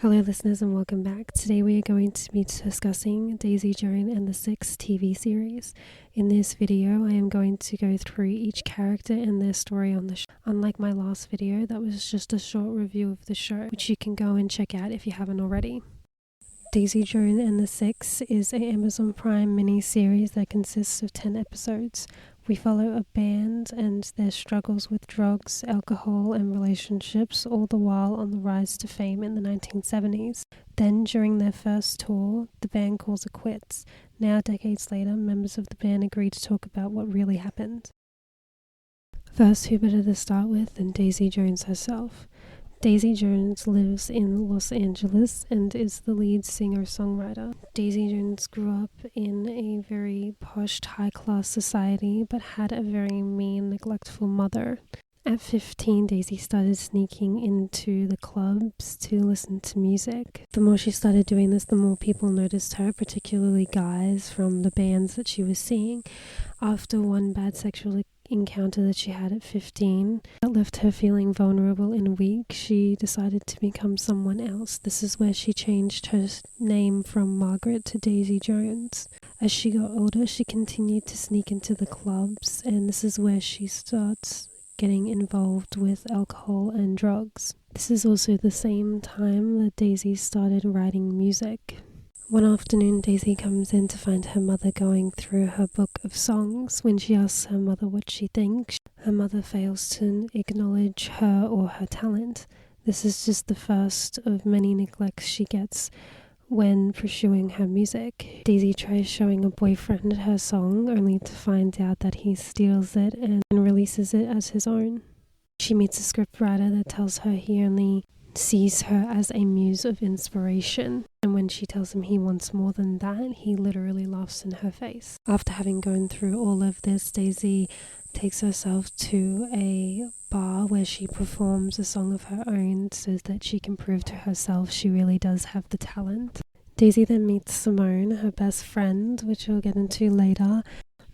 Hello listeners and welcome back. Today we are going to be discussing Daisy Joan and the Six TV series. In this video I am going to go through each character and their story on the show. Unlike my last video, that was just a short review of the show, which you can go and check out if you haven't already. Daisy Joan and the Six is an Amazon Prime mini-series that consists of 10 episodes. We follow a band and their struggles with drugs, alcohol and relationships, all the while on the rise to fame in the 1970s. Then, during their first tour, the band calls it quits. Now, decades later, members of the band agree to talk about what really happened. First, who better to start with than Daisy Jones herself? Daisy Jones lives in Los Angeles and is the lead singer-songwriter. Daisy Jones grew up in a very posh, high-class society but had a very mean, neglectful mother. At 15, Daisy started sneaking into the clubs to listen to music. The more she started doing this, the more people noticed her, particularly guys from the bands that she was seeing. After one bad sexual encounter that she had at 15 that left her feeling vulnerable and weak, she decided to become someone else. This is where she changed her name from Margaret to Daisy Jones. As she got older, she continued to sneak into the clubs, and this is where she starts getting involved with alcohol and drugs. This is also the same time that Daisy started writing music. One afternoon, Daisy comes in to find her mother going through her book of songs. When she asks her mother what she thinks, her mother fails to acknowledge her or her talent. This is just the first of many neglects she gets when pursuing her music. Daisy tries showing a boyfriend her song, only to find out that he steals it and releases it as his own. She meets a scriptwriter that tells her he only sees her as a muse of inspiration, and when she tells him he wants more than that, he literally laughs in her face. After having gone through all of this, Daisy takes herself to a bar where she performs a song of her own so that she can prove to herself she really does have the talent. Daisy then meets Simone, her best friend, which we'll get into later.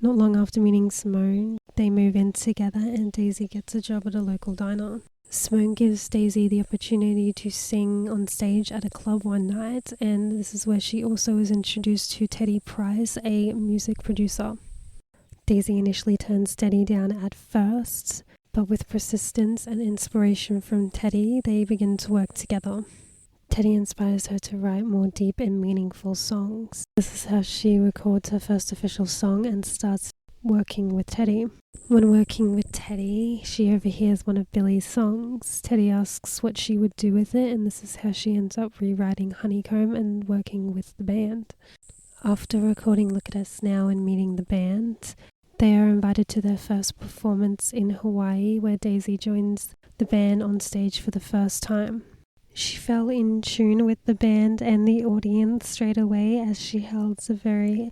Not long after meeting Simone, they move in together and Daisy gets a job at a local diner. Simone gives Daisy the opportunity to sing on stage at a club one night, and this is where she also is introduced to Teddy Price, a music producer. Daisy initially turns Teddy down at first, but with persistence and inspiration from Teddy, they begin to work together. Teddy inspires her to write more deep and meaningful songs. This is how she records her first official song and starts working with Teddy. When working with Teddy, she overhears one of Billy's songs. Teddy asks what she would do with it, and this is how she ends up rewriting Honeycomb and working with the band. After recording Look at Us Now and meeting the band, they are invited to their first performance in Hawaii, where Daisy joins the band on stage for the first time. She fell in tune with the band and the audience straight away, as she holds a very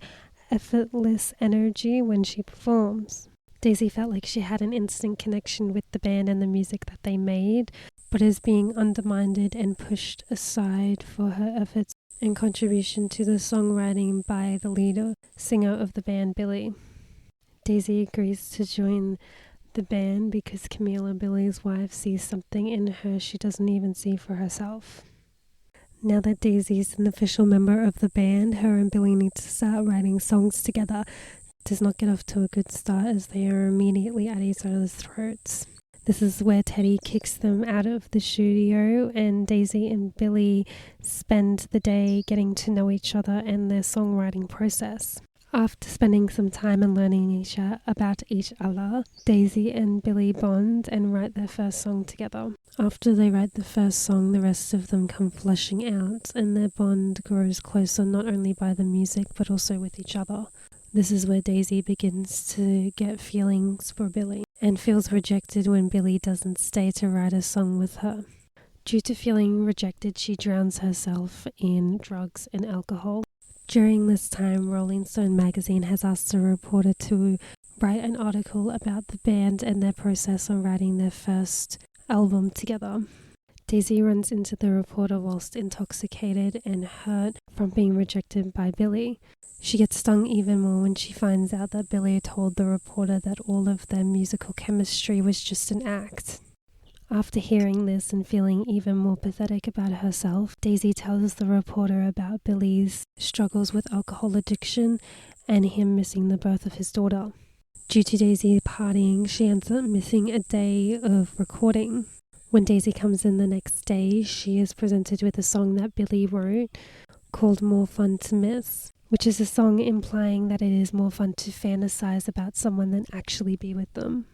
effortless energy when she performs. Daisy felt like she had an instant connection with the band and the music that they made, but is being undermined and pushed aside for her efforts and contribution to the songwriting by the leader singer of the band, Billy. Daisy agrees to join the band because Camila, Billy's wife, sees something in her she doesn't even see for herself. Now that Daisy is an official member of the band, her and Billy need to start writing songs together. It does not get off to a good start as they are immediately at each other's throats. This is where Teddy kicks them out of the studio, and Daisy and Billy spend the day getting to know each other and their songwriting process. After spending some time and learning about each other, Daisy and Billy bond and write their first song together. After they write the first song, the rest of them come fleshing out, and their bond grows closer not only by the music but also with each other. This is where Daisy begins to get feelings for Billy and feels rejected when Billy doesn't stay to write a song with her. Due to feeling rejected, she drowns herself in drugs and alcohol. During this time, Rolling Stone magazine has asked a reporter to write an article about the band and their process on writing their first album together. Daisy runs into the reporter whilst intoxicated and hurt from being rejected by Billy. She gets stung even more when she finds out that Billy told the reporter that all of their musical chemistry was just an act. After hearing this and feeling even more pathetic about herself, Daisy tells the reporter about Billy's struggles with alcohol addiction and him missing the birth of his daughter. Due to Daisy partying, she ends up missing a day of recording. When Daisy comes in the next day, she is presented with a song that Billy wrote called More Fun to Miss, which is a song implying that it is more fun to fantasize about someone than actually be with them.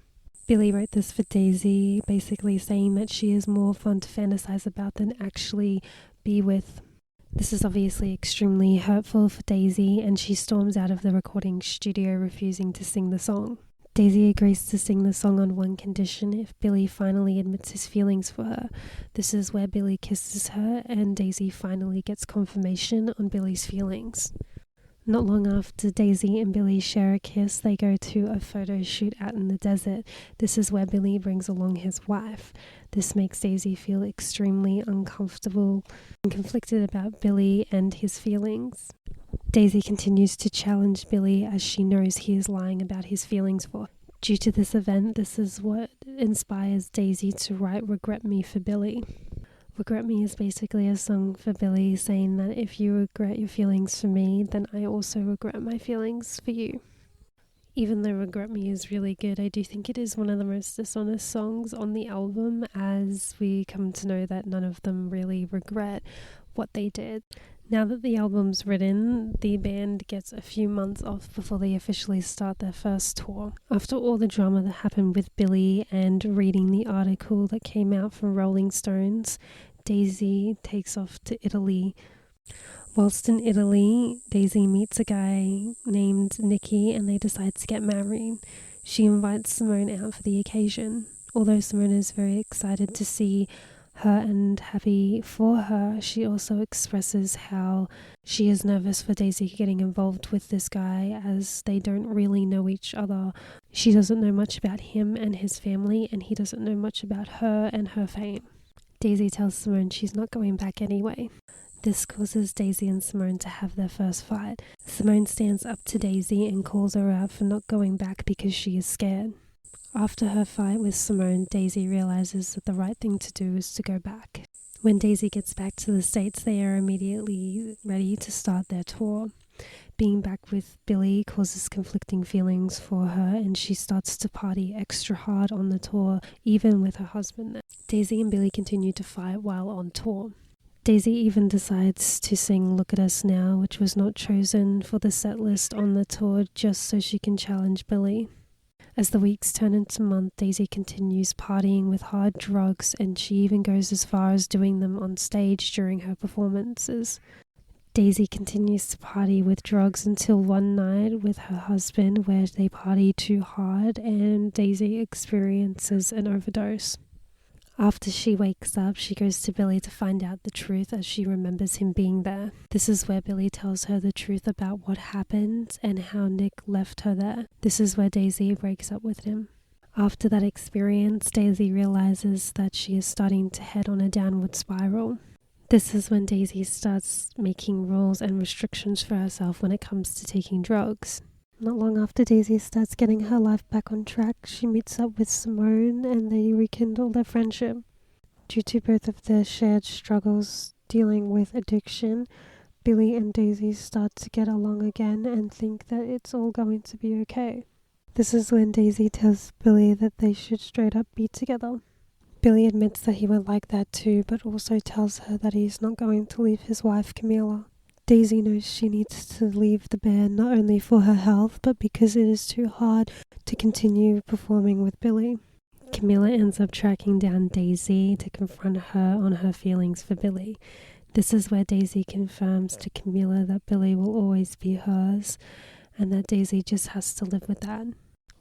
Billy wrote this for Daisy, basically saying that she is more fun to fantasize about than actually be with. This is obviously extremely hurtful for Daisy, and she storms out of the recording studio refusing to sing the song. Daisy agrees to sing the song on one condition: if Billy finally admits his feelings for her. This is where Billy kisses her, and Daisy finally gets confirmation on Billy's feelings. Not long after Daisy and Billy share a kiss, they go to a photo shoot out in the desert. This is where Billy brings along his wife. This makes Daisy feel extremely uncomfortable and conflicted about Billy and his feelings. Daisy continues to challenge Billy as she knows he is lying about his feelings for her. Due to this event, this is what inspires Daisy to write Regret Me for Billy. Regret Me is basically a song for Billy saying that if you regret your feelings for me, then I also regret my feelings for you. Even though Regret Me is really good, I do think it is one of the most dishonest songs on the album, as we come to know that none of them really regret what they did. Now that the album's written, the band gets a few months off before they officially start their first tour. After all the drama that happened with Billy and reading the article that came out from Rolling Stones, Daisy takes off to Italy. Whilst in Italy, Daisy meets a guy named Nicky and they decide to get married. She invites Simone out for the occasion. Although Simone is very excited to see her and happy for her, she also expresses how she is nervous for Daisy getting involved with this guy, as they don't really know each other. She doesn't know much about him and his family, and he doesn't know much about her and her fame. Daisy tells Simone she's not going back anyway. This causes Daisy and Simone to have their first fight. Simone stands up to Daisy and calls her out for not going back because she is scared. After her fight with Simone, Daisy realizes that the right thing to do is to go back. When Daisy gets back to the States, they are immediately ready to start their tour. Being back with Billy causes conflicting feelings for her, and she starts to party extra hard on the tour, even with her husband there. Daisy and Billy continue to fight while on tour. Daisy even decides to sing Look at Us Now, which was not chosen for the set list on the tour, just so she can challenge Billy. As the weeks turn into months, Daisy continues partying with hard drugs, and she even goes as far as doing them on stage during her performances. Daisy continues to party with drugs until one night with her husband where they party too hard and Daisy experiences an overdose. After she wakes up, she goes to Billy to find out the truth as she remembers him being there. This is where Billy tells her the truth about what happened and how Nick left her there. This is where Daisy breaks up with him. After that experience, Daisy realizes that she is starting to head on a downward spiral. This is when Daisy starts making rules and restrictions for herself when it comes to taking drugs. Not long after Daisy starts getting her life back on track, she meets up with Simone and they rekindle their friendship. Due to both of their shared struggles dealing with addiction, Billy and Daisy start to get along again and think that it's all going to be okay. This is when Daisy tells Billy that they should straight up be together. Billy admits that he would like that too, but also tells her that he's not going to leave his wife Camila. Daisy knows she needs to leave the band not only for her health, but because it is too hard to continue performing with Billy. Camila ends up tracking down Daisy to confront her on her feelings for Billy. This is where Daisy confirms to Camila that Billy will always be hers, and that Daisy just has to live with that.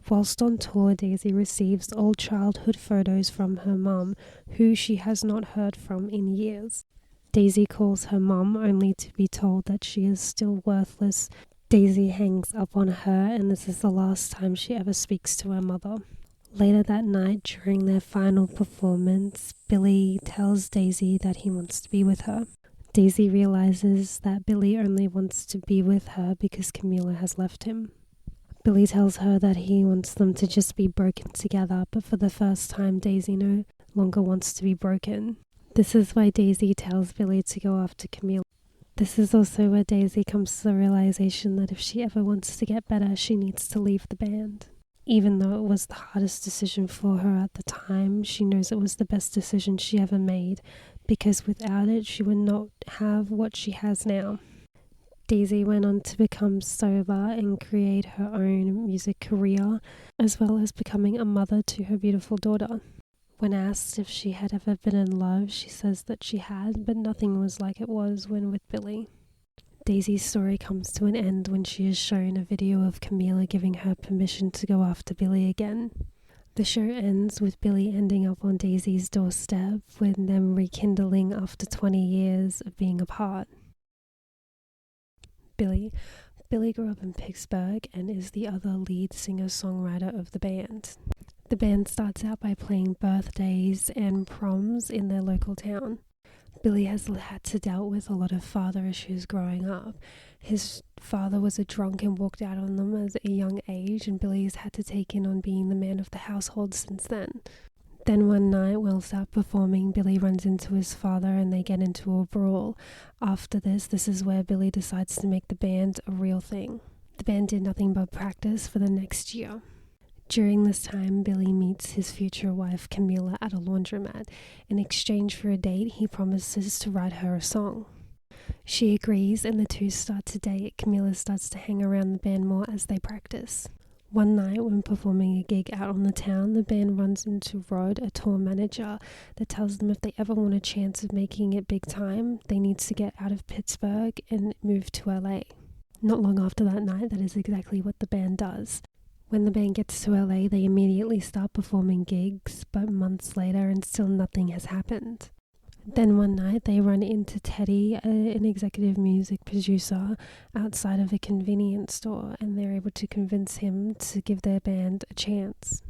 Whilst on tour, Daisy receives old childhood photos from her mum, who she has not heard from in years. Daisy calls her mum only to be told that she is still worthless. Daisy hangs up on her, and this is the last time she ever speaks to her mother. Later that night, during their final performance, Billy tells Daisy that he wants to be with her. Daisy realizes that Billy only wants to be with her because Camila has left him. Billy tells her that he wants them to just be broken together, but for the first time, Daisy knows longer wants to be broken. This is why Daisy tells Billy to go after Camila. This is also where Daisy comes to the realization that if she ever wants to get better, she needs to leave the band. Even though it was the hardest decision for her at the time, she knows it was the best decision she ever made, because without it, she would not have what she has now. Daisy went on to become sober and create her own music career, as well as becoming a mother to her beautiful daughter. When asked if she had ever been in love, she says that she had, but nothing was like it was when with Billy. Daisy's story comes to an end when she is shown a video of Camila giving her permission to go after Billy again. The show ends with Billy ending up on Daisy's doorstep, with them rekindling after 20 years of being apart. Billy grew up in Pittsburgh and is the other lead singer-songwriter of the band. The band starts out by playing birthdays and proms in their local town. Billy has had to deal with a lot of father issues growing up. His father was a drunk and walked out on them at a young age, and Billy has had to take in on being the man of the household since then. Then one night, whilst out performing, Billy runs into his father and they get into a brawl. After this is where Billy decides to make the band a real thing. The band did nothing but practice for the next year. During this time, Billy meets his future wife Camila at a laundromat. In exchange for a date, he promises to write her a song. She agrees and the two start to date. Camila starts to hang around the band more as they practice. One night, when performing a gig out on the town, the band runs into Rod, a tour manager, that tells them if they ever want a chance of making it big time, they need to get out of Pittsburgh and move to LA. Not long after that night, that is exactly what the band does. When the band gets to LA, they immediately start performing gigs, but months later and still nothing has happened. Then one night they run into Teddy, an executive music producer, outside of a convenience store, and they're able to convince him to give their band a chance.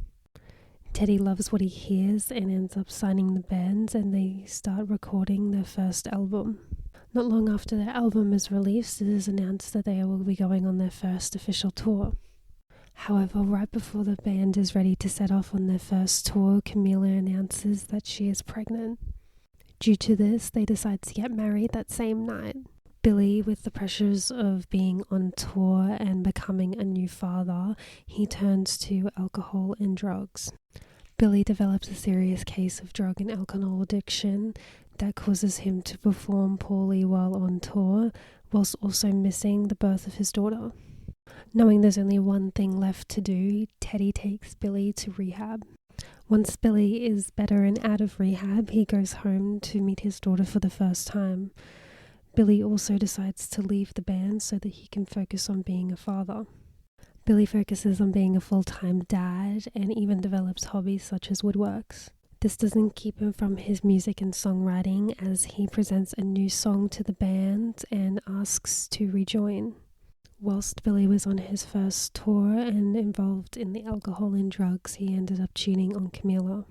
Teddy loves what he hears and ends up signing the band, and they start recording their first album. Not long after their album is released, it is announced that they will be going on their first official tour. However, right before the band is ready to set off on their first tour, Camila announces that she is pregnant. Due to this, they decide to get married that same night. Billy, with the pressures of being on tour and becoming a new father, he turns to alcohol and drugs. Billy develops a serious case of drug and alcohol addiction that causes him to perform poorly while on tour, whilst also missing the birth of his daughter. Knowing there's only one thing left to do, Teddy takes Billy to rehab. Once Billy is better and out of rehab, he goes home to meet his daughter for the first time. Billy also decides to leave the band so that he can focus on being a father. Billy focuses on being a full-time dad and even develops hobbies such as woodworks. This doesn't keep him from his music and songwriting, as he presents a new song to the band and asks to rejoin. Whilst Billy was on his first tour and involved in the alcohol and drugs, he ended up cheating on Camila.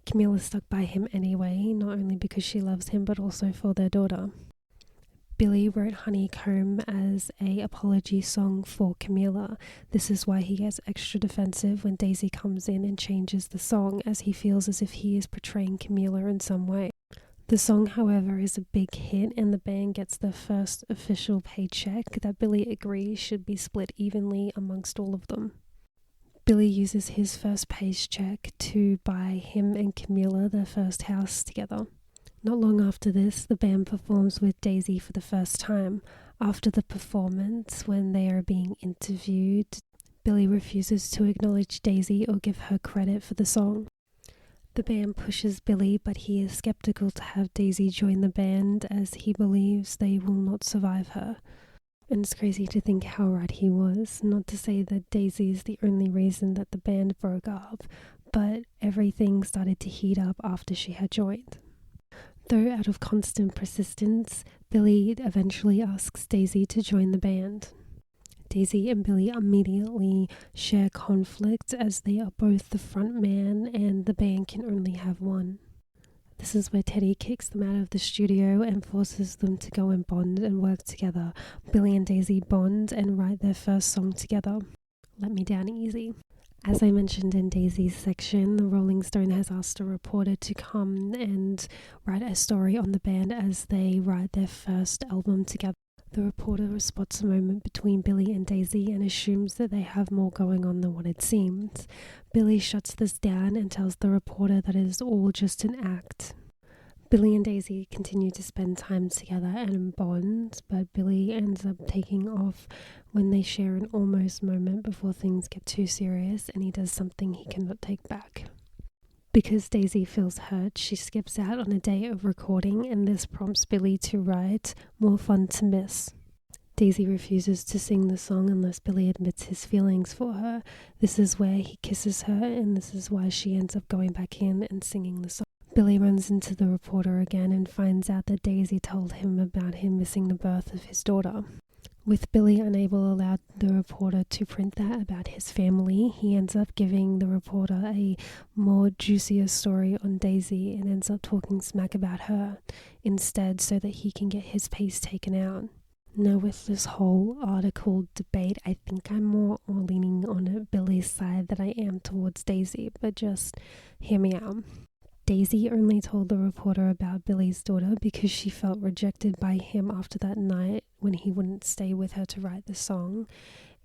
Camila stuck by him anyway, not only because she loves him but also for their daughter. Billy wrote Honeycomb as an apology song for Camila. This is why he gets extra defensive when Daisy comes in and changes the song, as he feels as if he is portraying Camila in some way. The song, however, is a big hit, and the band gets their first official paycheck that Billy agrees should be split evenly amongst all of them. Billy uses his first paycheck to buy him and Camila their first house together. Not long after this, the band performs with Daisy for the first time. After the performance, when they are being interviewed, Billy refuses to acknowledge Daisy or give her credit for the song. The band pushes Billy, but he is skeptical to have Daisy join the band, as he believes they will not survive her. And it's crazy to think how right he was. Not to say that Daisy is the only reason that the band broke up, but everything started to heat up after she had joined. Though out of constant persistence, Billy eventually asks Daisy to join the band. Daisy and Billy immediately share conflict, as they are both the front man and the band can only have one. This is where Teddy kicks them out of the studio and forces them to go and bond and work together. Billy and Daisy bond and write their first song together, Let Me Down Easy. As I mentioned in Daisy's section, the Rolling Stone has asked a reporter to come and write a story on the band as they write their first album together. The reporter spots a moment between Billy and Daisy and assumes that they have more going on than what it seems. Billy shuts this down and tells the reporter that it is all just an act. Billy and Daisy continue to spend time together and bond, but Billy ends up taking off when they share an almost moment before things get too serious and he does something he cannot take back. Because Daisy feels hurt, she skips out on a day of recording, and this prompts Billy to write "More Fun to Miss." Daisy refuses to sing the song unless Billy admits his feelings for her. This is where he kisses her, and this is why she ends up going back in and singing the song. Billy runs into the reporter again and finds out that Daisy told him about him missing the birth of his daughter. With Billy unable to allow the reporter to print that about his family, he ends up giving the reporter a more juicier story on Daisy and ends up talking smack about her instead so that he can get his piece taken out. Now with this whole article debate, I think I'm more leaning on Billy's side than I am towards Daisy, but just hear me out. Daisy only told the reporter about Billy's daughter because she felt rejected by him after that night when he wouldn't stay with her to write the song,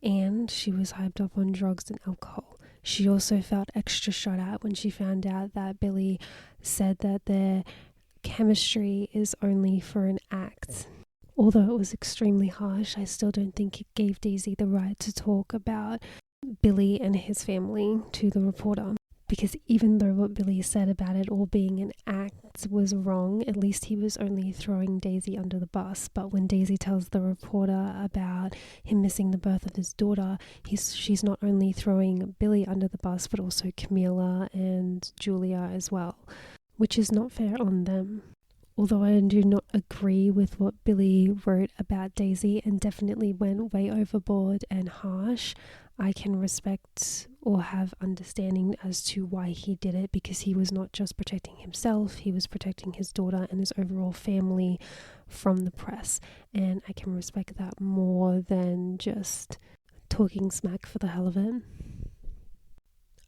and she was hyped up on drugs and alcohol. She also felt extra shot at when she found out that Billy said that their chemistry is only for an act. Although it was extremely harsh, I still don't think it gave Daisy the right to talk about Billy and his family to the reporter. Because even though what Billy said about it all being an act was wrong, at least he was only throwing Daisy under the bus. But when Daisy tells the reporter about him missing the birth of his daughter, she's not only throwing Billy under the bus, but also Camila and Julia as well, which is not fair on them. Although I do not agree with what Billy wrote about Daisy and definitely went way overboard and harsh, I can respect or have understanding as to why he did it, because he was not just protecting himself, he was protecting his daughter and his overall family from the press. And I can respect that more than just talking smack for the hell of it.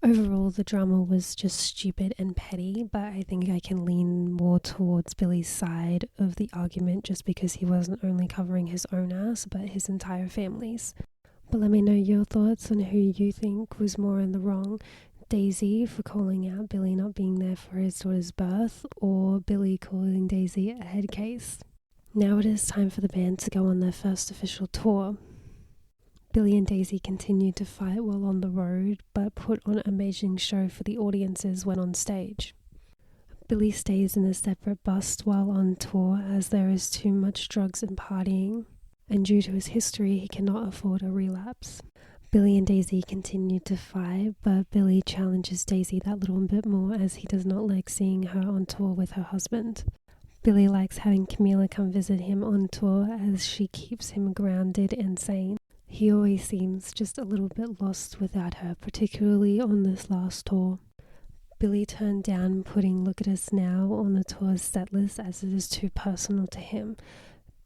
Overall, the drama was just stupid and petty, but I think I can lean more towards Billy's side of the argument just because he wasn't only covering his own ass, but his entire family's. But let me know your thoughts on who you think was more in the wrong, Daisy for calling out Billy not being there for his daughter's birth, or Billy calling Daisy a head case. Now it is time for the band to go on their first official tour. Billy and Daisy continued to fight while on the road, but put on an amazing show for the audiences when on stage. Billy stays in a separate bus while on tour as there is too much drugs and partying, and due to his history, he cannot afford a relapse. Billy and Daisy continue to fight, but Billy challenges Daisy that little bit more as he does not like seeing her on tour with her husband. Billy likes having Camila come visit him on tour as she keeps him grounded and sane. He always seems just a little bit lost without her, particularly on this last tour. Billy turned down putting Look at Us Now on the tour's setlist as it is too personal to him.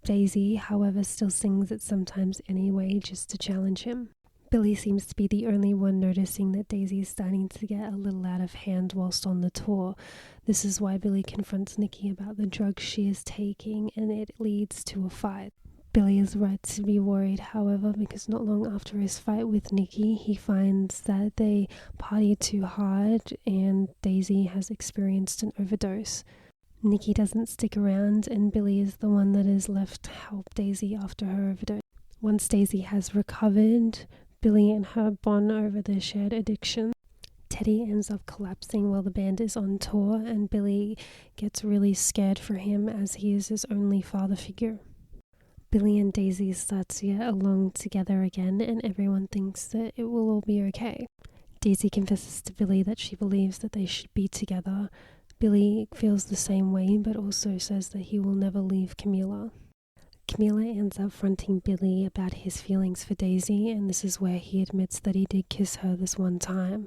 Daisy, however, still sings it sometimes anyway, just to challenge him. Billy seems to be the only one noticing that Daisy is starting to get a little out of hand whilst on the tour. This is why Billy confronts Nikki about the drugs she is taking, and it leads to a fight. Billy is right to be worried, however, because not long after his fight with Nikki, he finds that they partied too hard and Daisy has experienced an overdose. Nikki doesn't stick around and Billy is the one that is left to help Daisy after her overdose. Once Daisy has recovered, Billy and her bond over their shared addiction. Teddy ends up collapsing while the band is on tour, and Billy gets really scared for him as he is his only father figure. Billy and Daisy start to get along together again, and everyone thinks that it will all be okay. Daisy confesses to Billy that she believes that they should be together. Billy feels the same way, but also says that he will never leave Camila. Camila ends up fronting Billy about his feelings for Daisy, and this is where he admits that he did kiss her this one time.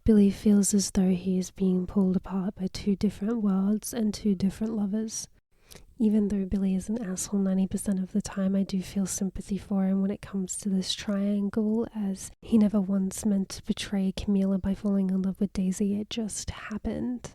Billy feels as though he is being pulled apart by two different worlds and two different lovers. Even though Billy is an asshole 90% of the time, I do feel sympathy for him when it comes to this triangle, as he never once meant to betray Camila by falling in love with Daisy. It just happened.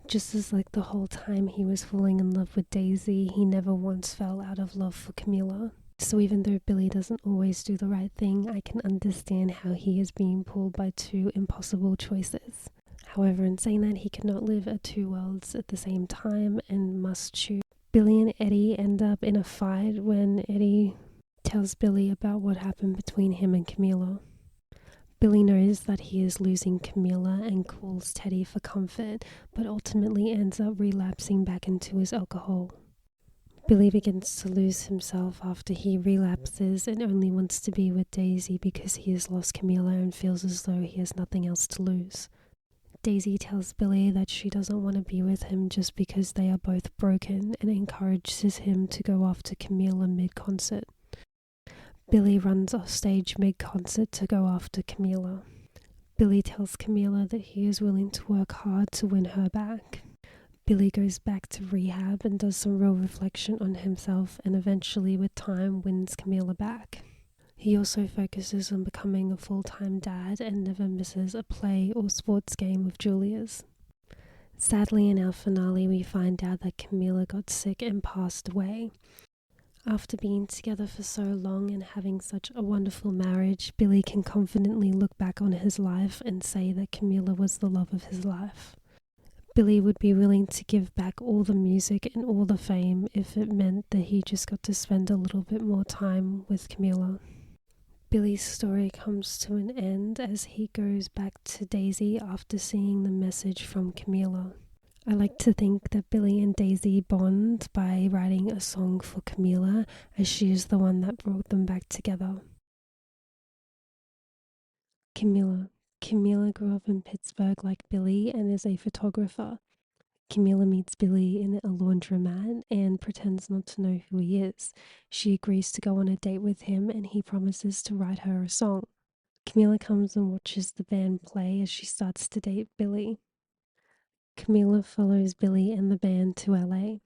Just as like the whole time he was falling in love with Daisy, he never once fell out of love for Camila. So even though Billy doesn't always do the right thing, I can understand how he is being pulled by two impossible choices. However, in saying that, he cannot live at two worlds at the same time and must choose. Billy and Eddie end up in a fight when Eddie tells Billy about what happened between him and Camila. Billy knows that he is losing Camila and calls Teddy for comfort, but ultimately ends up relapsing back into his alcohol. Billy begins to lose himself after he relapses and only wants to be with Daisy because he has lost Camila and feels as though he has nothing else to lose. Daisy tells Billy that she doesn't want to be with him just because they are both broken and encourages him to go after Camila mid-concert. Billy runs off stage mid-concert to go after Camila. Billy tells Camila that he is willing to work hard to win her back. Billy goes back to rehab and does some real reflection on himself and eventually with time wins Camila back. He also focuses on becoming a full-time dad and never misses a play or sports game with Julia's. Sadly, in our finale, we find out that Camila got sick and passed away. After being together for so long and having such a wonderful marriage, Billy can confidently look back on his life and say that Camila was the love of his life. Billy would be willing to give back all the music and all the fame if it meant that he just got to spend a little bit more time with Camila. Billy's story comes to an end as he goes back to Daisy after seeing the message from Camila. I like to think that Billy and Daisy bond by writing a song for Camila, as she is the one that brought them back together. Camila. Camila grew up in Pittsburgh like Billy and is a photographer. Camila meets Billy in a laundromat and pretends not to know who he is. She agrees to go on a date with him and he promises to write her a song. Camila comes and watches the band play as she starts to date Billy. Camila follows Billy and the band to LA.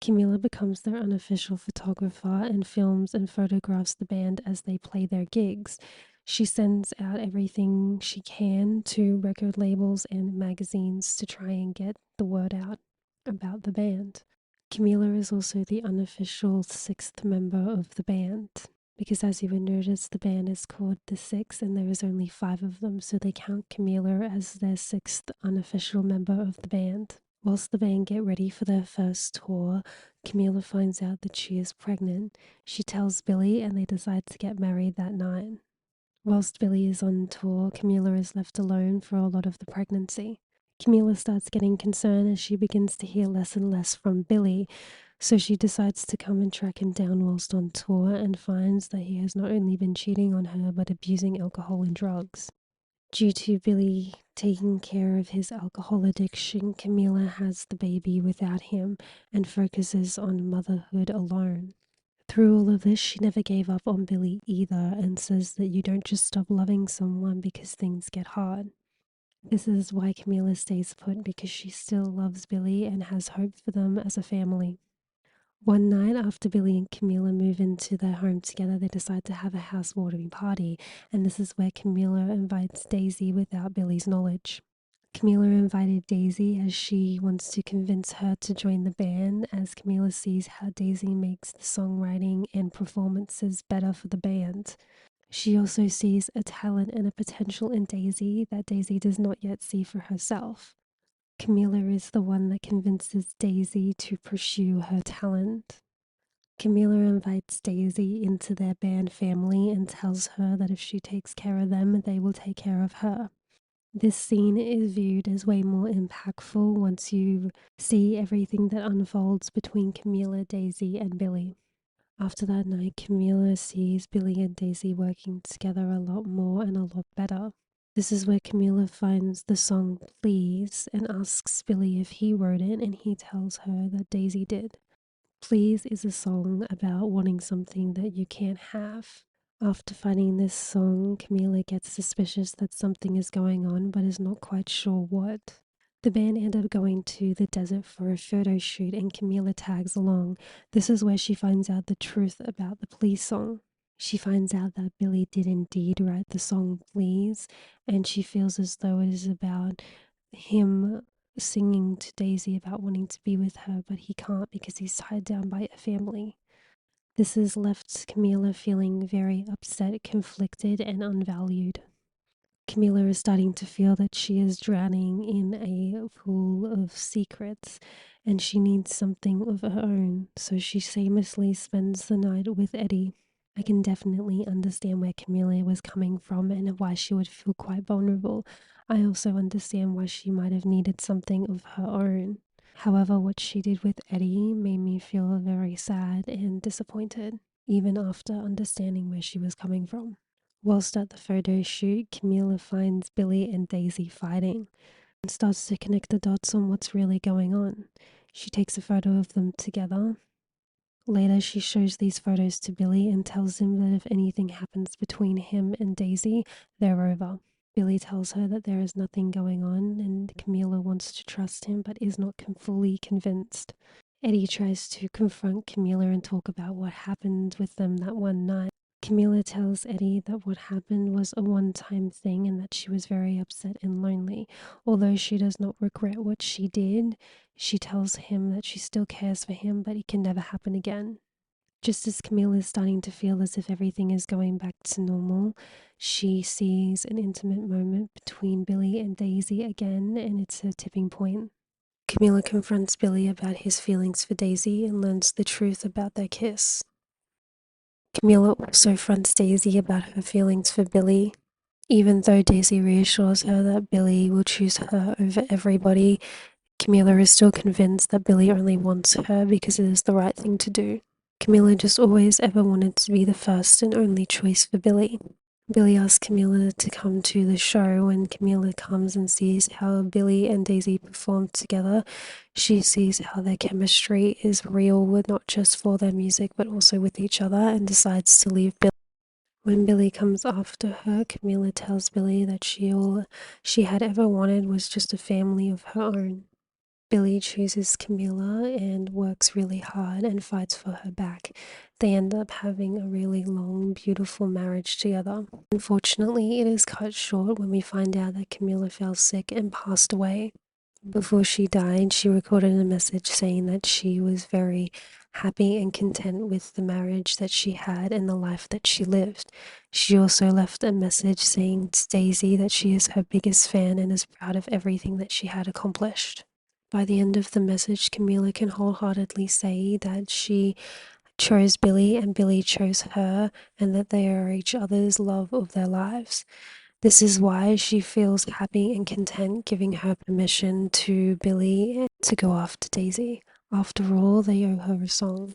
Camila becomes their unofficial photographer and films and photographs the band as they play their gigs. She sends out everything she can to record labels and magazines to try and get the word out about the band. Camila is also the unofficial sixth member of the band, because as you would notice, the band is called The Six and there is only 5 of them, so they count Camila as their 6th unofficial member of the band. Whilst the band get ready for their first tour, Camila finds out that she is pregnant. She tells Billy and they decide to get married that night. Whilst Billy is on tour, Camila is left alone for a lot of the pregnancy. Camila starts getting concerned as she begins to hear less and less from Billy, so she decides to come and track him down whilst on tour and finds that he has not only been cheating on her but abusing alcohol and drugs. Due to Billy taking care of his alcohol addiction, Camila has the baby without him and focuses on motherhood alone. Through all of this, she never gave up on Billy either and says that you don't just stop loving someone because things get hard. This is why Camila stays put, because she still loves Billy and has hope for them as a family. One night after Billy and Camila move into their home together, they decide to have a housewarming party, and this is where Camila invites Daisy without Billy's knowledge. Camila invited Daisy as she wants to convince her to join the band, as Camila sees how Daisy makes the songwriting and performances better for the band. She also sees a talent and a potential in Daisy that Daisy does not yet see for herself. Camila is the one that convinces Daisy to pursue her talent. Camila invites Daisy into their band family and tells her that if she takes care of them, they will take care of her. This scene is viewed as way more impactful once you see everything that unfolds between Camila, Daisy, and Billy. After that night, Camila sees Billy and Daisy working together a lot more and a lot better. This is where Camila finds the song Please and asks Billy if he wrote it, and he tells her that Daisy did. Please is a song about wanting something that you can't have. After finding this song, Camila gets suspicious that something is going on but is not quite sure what. The band end up going to the desert for a photo shoot and Camila tags along. This is where she finds out the truth about the Please song. She finds out that Billy did indeed write the song Please, and she feels as though it is about him singing to Daisy about wanting to be with her, but he can't because he's tied down by a family. This has left Camila feeling very upset, conflicted, and unvalued. Camila is starting to feel that she is drowning in a pool of secrets and she needs something of her own, so she shamelessly spends the night with Eddie. I can definitely understand where Camila was coming from and why she would feel quite vulnerable. I also understand why she might have needed something of her own. However, what she did with Eddie made me feel very sad and disappointed, even after understanding where she was coming from. Whilst at the photo shoot, Camila finds Billy and Daisy fighting and starts to connect the dots on what's really going on. She takes a photo of them together. Later, she shows these photos to Billy and tells him that if anything happens between him and Daisy, they're over. Billy tells her that there is nothing going on and Camila wants to trust him but is not fully convinced. Eddie tries to confront Camila and talk about what happened with them that one night. Camila tells Eddie that what happened was a one-time thing and that she was very upset and lonely. Although she does not regret what she did, she tells him that she still cares for him, but it can never happen again. Just as Camila is starting to feel as if everything is going back to normal, she sees an intimate moment between Billy and Daisy again, and it's a tipping point. Camila confronts Billy about his feelings for Daisy and learns the truth about their kiss. Camila also fronts Daisy about her feelings for Billy. Even though Daisy reassures her that Billy will choose her over everybody, Camila is still convinced that Billy only wants her because it is the right thing to do. Camila just always ever wanted to be the first and only choice for Billy. Billy asks Camila to come to the show. When Camila comes and sees how Billy and Daisy perform together, she sees how their chemistry is real, not just for their music but also with each other, and decides to leave Billy. When Billy comes after her, Camila tells Billy that all she had ever wanted was just a family of her own. Billy chooses Camila and works really hard and fights for her back. They end up having a really long, beautiful marriage together. Unfortunately, it is cut short when we find out that Camila fell sick and passed away. Before she died, she recorded a message saying that she was very happy and content with the marriage that she had and the life that she lived. She also left a message saying to Daisy that she is her biggest fan and is proud of everything that she had accomplished. By the end of the message, Camila can wholeheartedly say that she chose Billy and Billy chose her and that they are each other's love of their lives. This is why she feels happy and content giving her permission to Billy to go after Daisy. After all, they owe her a song.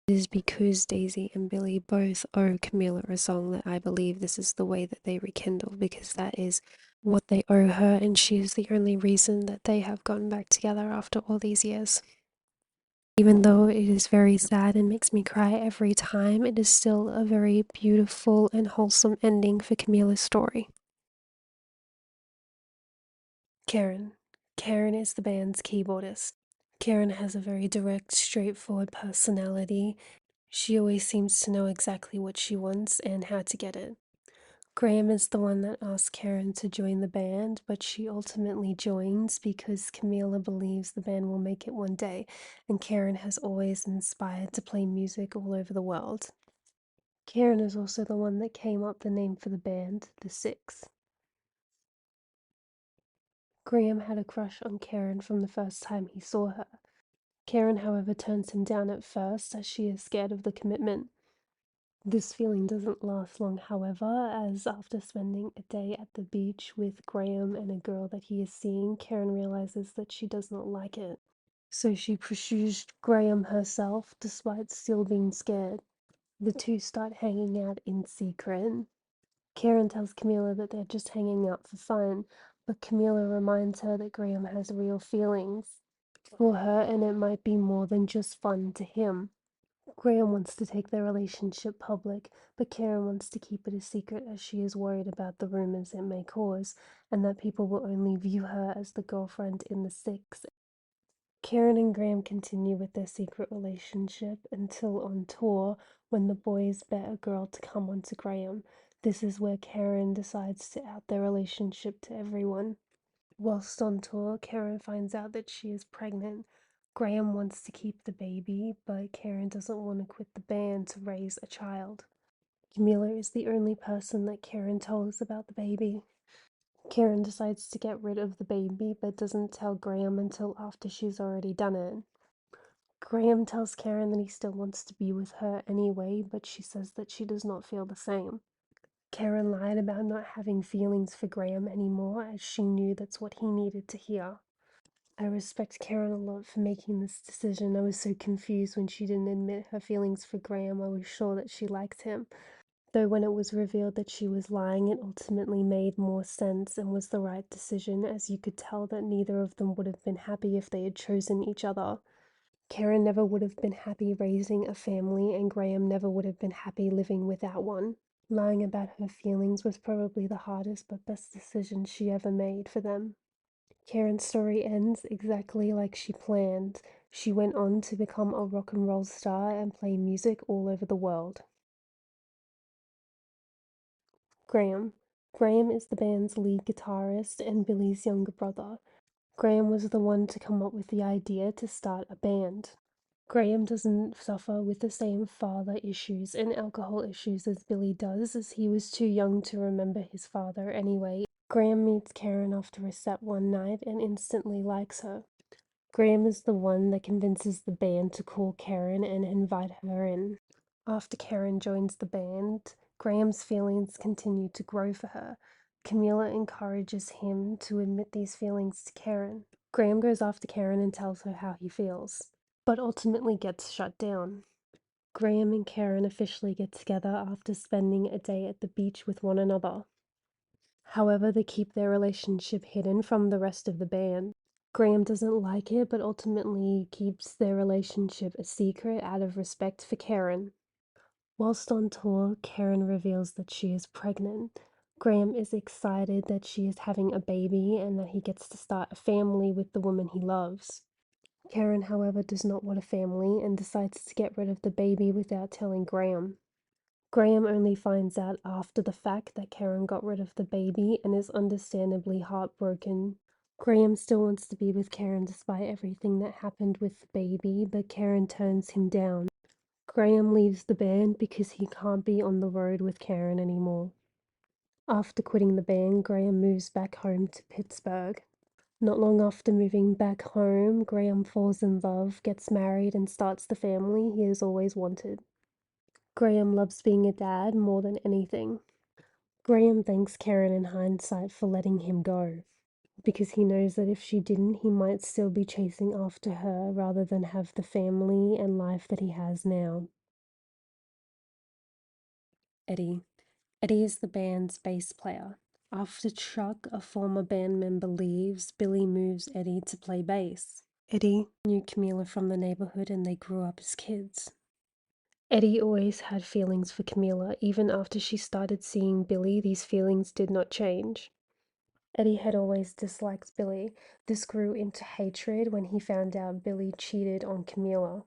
It is because Daisy and Billy both owe Camila a song that I believe this is the way that they rekindle, because that is what they owe her, and she is the only reason that they have gotten back together after all these years. Even though it is very sad and makes me cry every time, it is still a very beautiful and wholesome ending for Camila's story. Karen. Karen is the band's keyboardist. Karen has a very direct, straightforward personality. She always seems to know exactly what she wants and how to get it. Graham is the one that asked Karen to join the band, but she ultimately joins because Camila believes the band will make it one day, and Karen has always inspired to play music all over the world. Karen is also the one that came up the name for the band, The Six. Graham had a crush on Karen from the first time he saw her. Karen, however, turns him down at first as she is scared of the commitment. This feeling doesn't last long, however, as after spending a day at the beach with Graham and a girl that he is seeing, Karen realizes that she does not like it. So she pursues Graham herself despite still being scared. The two start hanging out in secret. Karen tells Camila that they're just hanging out for fun, but Camila reminds her that Graham has real feelings for her and it might be more than just fun to him. Graham wants to take their relationship public, but Karen wants to keep it a secret as she is worried about the rumors it may cause, and that people will only view her as the girlfriend in the Six. Karen and Graham continue with their secret relationship until on tour, when the boys bet a girl to come on to Graham. This is where Karen decides to out their relationship to everyone. Whilst on tour, Karen finds out that she is pregnant. Graham wants to keep the baby, but Karen doesn't want to quit the band to raise a child. Camila is the only person that Karen tells about the baby. Karen decides to get rid of the baby, but doesn't tell Graham until after she's already done it. Graham tells Karen that he still wants to be with her anyway, but she says that she does not feel the same. Karen lied about not having feelings for Graham anymore, as she knew that's what he needed to hear. I respect Karen a lot for making this decision. I was so confused when she didn't admit her feelings for Graham. I was sure that she liked him. Though when it was revealed that she was lying, it ultimately made more sense and was the right decision, as you could tell that neither of them would have been happy if they had chosen each other. Karen never would have been happy raising a family, and Graham never would have been happy living without one. Lying about her feelings was probably the hardest but best decision she ever made for them. Karen's story ends exactly like she planned. She went on to become a rock and roll star and play music all over the world. Graham. Graham is the band's lead guitarist and Billy's younger brother. Graham was the one to come up with the idea to start a band. Graham doesn't suffer with the same father issues and alcohol issues as Billy does, as he was too young to remember his father anyway. Graham meets Karen after a set one night and instantly likes her. Graham is the one that convinces the band to call Karen and invite her in. After Karen joins the band, Graham's feelings continue to grow for her. Camila encourages him to admit these feelings to Karen. Graham goes after Karen and tells her how he feels, but ultimately gets shut down. Graham and Karen officially get together after spending a day at the beach with one another. However, they keep their relationship hidden from the rest of the band. Graham doesn't like it, but ultimately keeps their relationship a secret out of respect for Karen. Whilst on tour, Karen reveals that she is pregnant. Graham is excited that she is having a baby and that he gets to start a family with the woman he loves. Karen, however, does not want a family and decides to get rid of the baby without telling Graham. Graham only finds out after the fact that Karen got rid of the baby and is understandably heartbroken. Graham still wants to be with Karen despite everything that happened with the baby, but Karen turns him down. Graham leaves the band because he can't be on the road with Karen anymore. After quitting the band, Graham moves back home to Pittsburgh. Not long after moving back home, Graham falls in love, gets married, and starts the family he has always wanted. Graham loves being a dad more than anything. Graham thanks Karen in hindsight for letting him go, because he knows that if she didn't, he might still be chasing after her rather than have the family and life that he has now. Eddie. Eddie is the band's bass player. After Chuck, a former band member, leaves, Billy moves Eddie to play bass. Eddie knew Camila from the neighborhood and they grew up as kids. Eddie always had feelings for Camila. Even after she started seeing Billy, these feelings did not change. Eddie had always disliked Billy. This grew into hatred when he found out Billy cheated on Camila.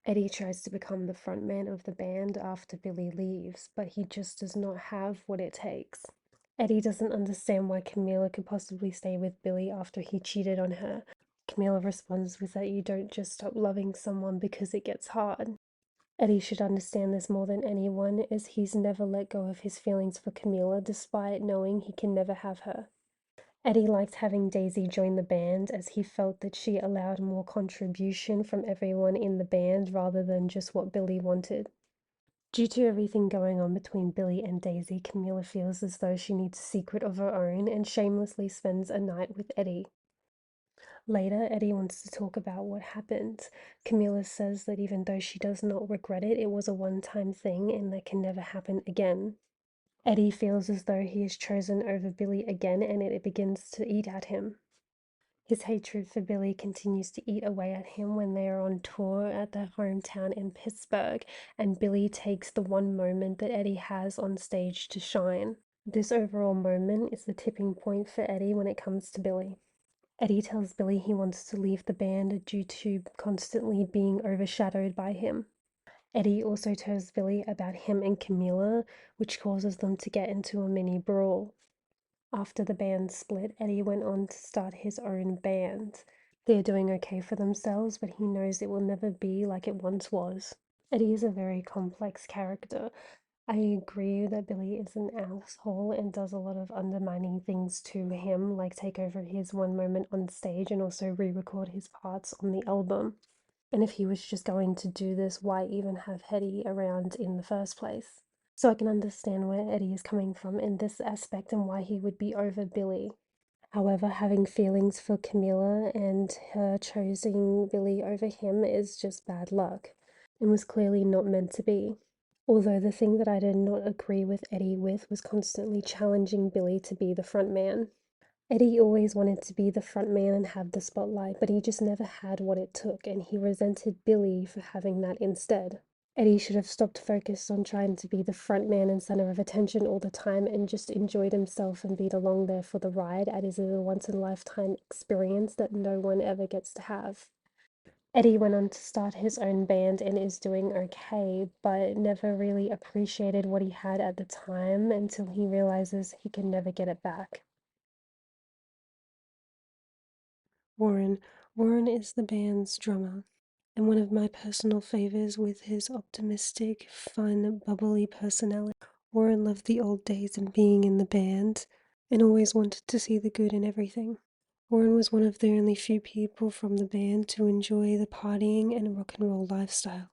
Eddie tries to become the frontman of the band after Billy leaves, but he just does not have what it takes. Eddie doesn't understand why Camila could possibly stay with Billy after he cheated on her. Camila responds with that you don't just stop loving someone because it gets hard. Eddie should understand this more than anyone, as he's never let go of his feelings for Camila despite knowing he can never have her. Eddie liked having Daisy join the band as he felt that she allowed more contribution from everyone in the band rather than just what Billy wanted. Due to everything going on between Billy and Daisy, Camila feels as though she needs a secret of her own and shamelessly spends a night with Eddie. Later, Eddie wants to talk about what happened. Camila says that even though she does not regret it, it was a one-time thing and that can never happen again. Eddie feels as though he is chosen over Billy again and it begins to eat at him. His hatred for Billy continues to eat away at him when they are on tour at their hometown in Pittsburgh, and Billy takes the one moment that Eddie has on stage to shine. This overall moment is the tipping point for Eddie when it comes to Billy. Eddie tells Billy he wants to leave the band due to constantly being overshadowed by him. Eddie also tells Billy about him and Camila, which causes them to get into a mini brawl. After the band split, Eddie went on to start his own band. They're doing okay for themselves, but he knows it will never be like it once was. Eddie is a very complex character. I agree that Billy is an asshole and does a lot of undermining things to him, like take over his one moment on stage and also re record his parts on the album. And if he was just going to do this, why even have Eddie around in the first place? So I can understand where Eddie is coming from in this aspect and why he would be over Billy. However, having feelings for Camila and her choosing Billy over him is just bad luck and was clearly not meant to be. Although the thing that I did not agree with Eddie with was constantly challenging Billy to be the front man. Eddie always wanted to be the front man and have the spotlight, but he just never had what it took, and he resented Billy for having that instead. Eddie should have stopped focused on trying to be the front man and center of attention all the time and just enjoyed himself and been along there for the ride, as it is a once in a lifetime experience that no one ever gets to have. Eddie went on to start his own band and is doing okay, but never really appreciated what he had at the time until he realizes he can never get it back. Warren. Warren is the band's drummer, and one of my personal favors with his optimistic, fun, bubbly personality. Warren loved the old days and being in the band, and always wanted to see the good in everything. Warren was one of the only few people from the band to enjoy the partying and rock and roll lifestyle.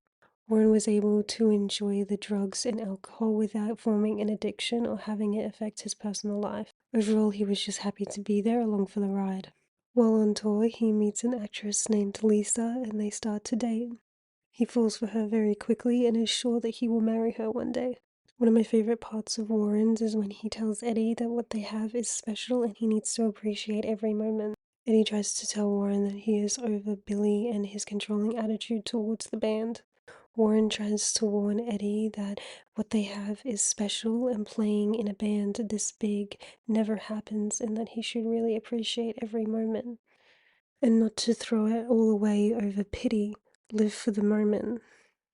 Warren was able to enjoy the drugs and alcohol without forming an addiction or having it affect his personal life. Overall, he was just happy to be there along for the ride. While on tour, he meets an actress named Lisa and they start to date. He falls for her very quickly and is sure that he will marry her one day. One of my favorite parts of Warren's is when he tells Eddie that what they have is special and he needs to appreciate every moment. Eddie tries to tell Warren that he is over Billy and his controlling attitude towards the band. Warren tries to warn Eddie that what they have is special and playing in a band this big never happens and that he should really appreciate every moment. And not to throw it all away over pity, live for the moment,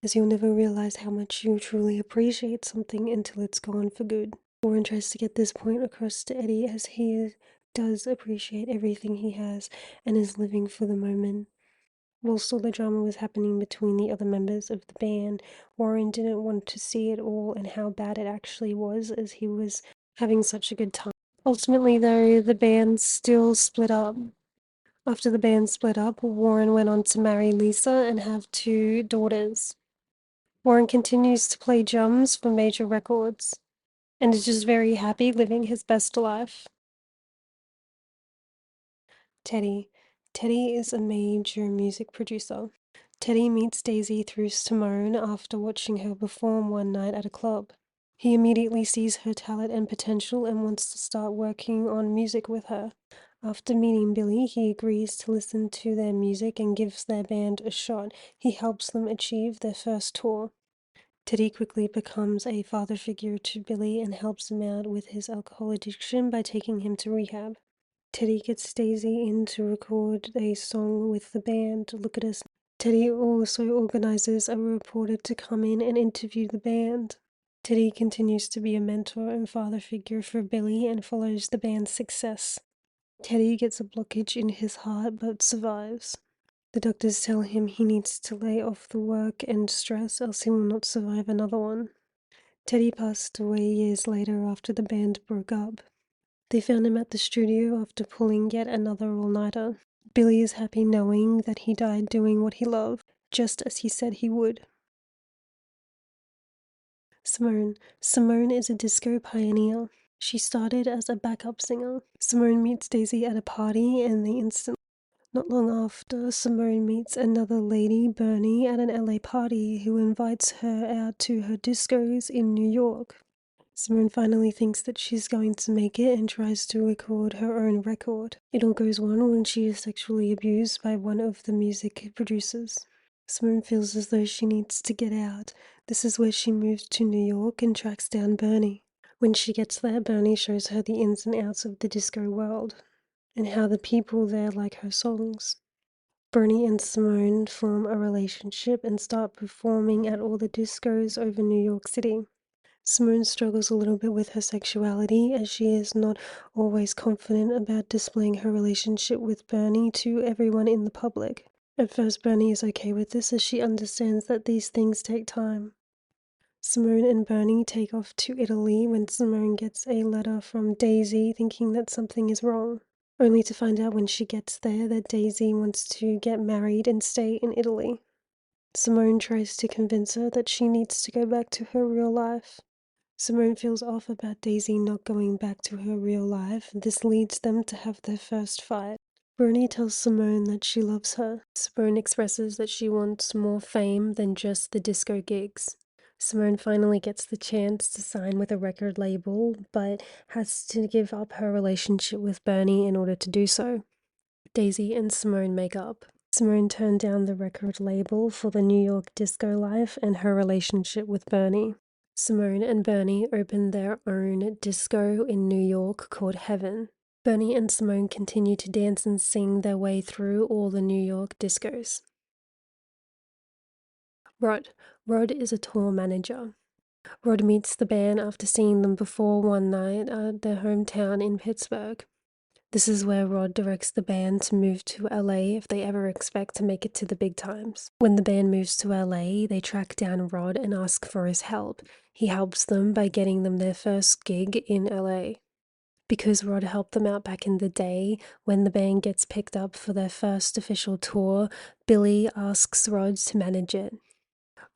as you'll never realize how much you truly appreciate something until it's gone for good. Warren tries to get this point across to Eddie as he does appreciate everything he has and is living for the moment. Whilst all the drama was happening between the other members of the band, Warren didn't want to see it all and how bad it actually was as he was having such a good time. Ultimately, though, the band still split up. After the band split up, Warren went on to marry Lisa and have two daughters. Warren continues to play drums for major records and is just very happy living his best life. Teddy. Teddy is a major music producer. Teddy meets Daisy through Simone after watching her perform one night at a club. He immediately sees her talent and potential and wants to start working on music with her. After meeting Billy, he agrees to listen to their music and gives their band a shot. He helps them achieve their first tour. Teddy quickly becomes a father figure to Billy and helps him out with his alcohol addiction by taking him to rehab. Teddy gets Daisy in to record a song with the band, Look at Us. Teddy also organizes a reporter to come in and interview the band. Teddy continues to be a mentor and father figure for Billy and follows the band's success. Teddy gets a blockage in his heart but survives. The doctors tell him he needs to lay off the work and stress else he will not survive another one. Teddy passed away years later after the band broke up. They found him at the studio after pulling yet another all-nighter. Billy is happy knowing that he died doing what he loved, just as he said he would. Simone. Simone is a disco pioneer. She started as a backup singer. Simone meets Daisy at a party and they instantly. Not long after, Simone meets another lady, Bernie, at an LA party who invites her out to her discos in New York. Simone finally thinks that she's going to make it and tries to record her own record. It all goes wrong when she is sexually abused by one of the music producers. Simone feels as though she needs to get out. This is where she moves to New York and tracks down Bernie. When she gets there, Bernie shows her the ins and outs of the disco world and how the people there like her songs. Bernie and Simone form a relationship and start performing at all the discos over New York City. Simone struggles a little bit with her sexuality as she is not always confident about displaying her relationship with Bernie to everyone in the public. At first, Bernie is okay with this as she understands that these things take time. Simone and Bernie take off to Italy when Simone gets a letter from Daisy thinking that something is wrong, only to find out when she gets there that Daisy wants to get married and stay in Italy. Simone tries to convince her that she needs to go back to her real life. Simone feels off about Daisy not going back to her real life. This leads them to have their first fight. Bernie tells Simone that she loves her. Simone expresses that she wants more fame than just the disco gigs. Simone finally gets the chance to sign with a record label, but has to give up her relationship with Bernie in order to do so. Daisy and Simone make up. Simone turned down the record label for the New York disco life and her relationship with Bernie. Simone and Bernie opened their own disco in New York called Heaven. Bernie and Simone continue to dance and sing their way through all the New York discos. Rod. Rod is a tour manager. Rod meets the band after seeing them before one night at their hometown in Pittsburgh. This is where Rod directs the band to move to LA if they ever expect to make it to the big times. When the band moves to LA, they track down Rod and ask for his help. He helps them by getting them their first gig in LA. Because Rod helped them out back in the day, when the band gets picked up for their first official tour, Billy asks Rod to manage it.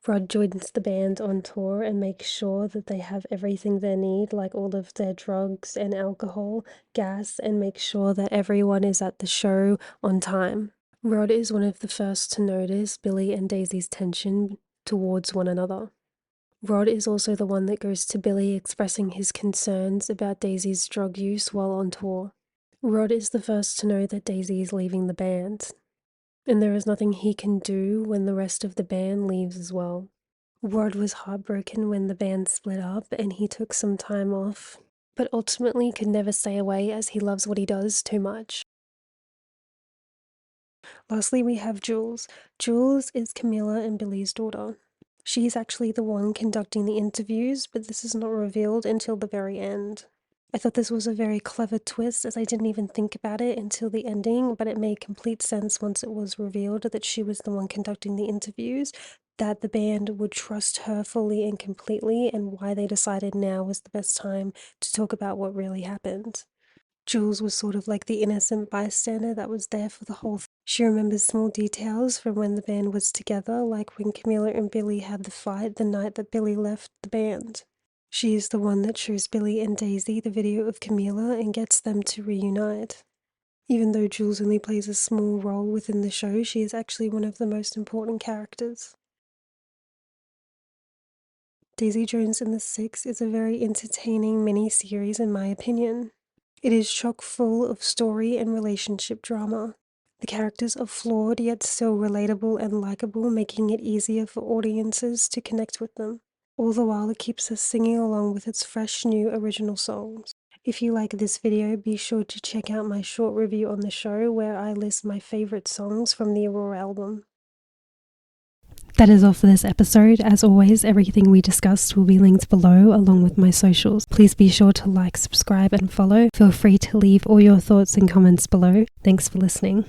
Rod joins the band on tour and makes sure that they have everything they need, like all of their drugs and alcohol, gas, and makes sure that everyone is at the show on time. Rod is one of the first to notice Billy and Daisy's tension towards one another. Rod is also the one that goes to Billy expressing his concerns about Daisy's drug use while on tour. Rod is the first to know that Daisy is leaving the band, and there is nothing he can do when the rest of the band leaves as well. Rod was heartbroken when the band split up and he took some time off, but ultimately could never stay away as he loves what he does too much. Lastly, we have Jules. Jules is Camila and Billy's daughter. She's actually the one conducting the interviews, but this is not revealed until the very end. I thought this was a very clever twist, as I didn't even think about it until the ending, but it made complete sense once it was revealed that she was the one conducting the interviews, that the band would trust her fully and completely, and why they decided now was the best time to talk about what really happened. Jules was sort of like the innocent bystander that was there for the whole thing. She remembers small details from when the band was together, like when Camila and Billy had the fight the night that Billy left the band. She is the one that shows Billy and Daisy the video of Camila and gets them to reunite. Even though Jules only plays a small role within the show, she is actually one of the most important characters. Daisy Jones and the Six is a very entertaining mini-series in my opinion. It is chock full of story and relationship drama. The characters are flawed yet still relatable and likable, making it easier for audiences to connect with them. All the while it keeps us singing along with its fresh new original songs. If you like this video, be sure to check out my short review on the show where I list my favorite songs from the Aurora album. That is all for this episode. As always, everything we discussed will be linked below along with my socials. Please be sure to like, subscribe and follow. Feel free to leave all your thoughts and comments below. Thanks for listening.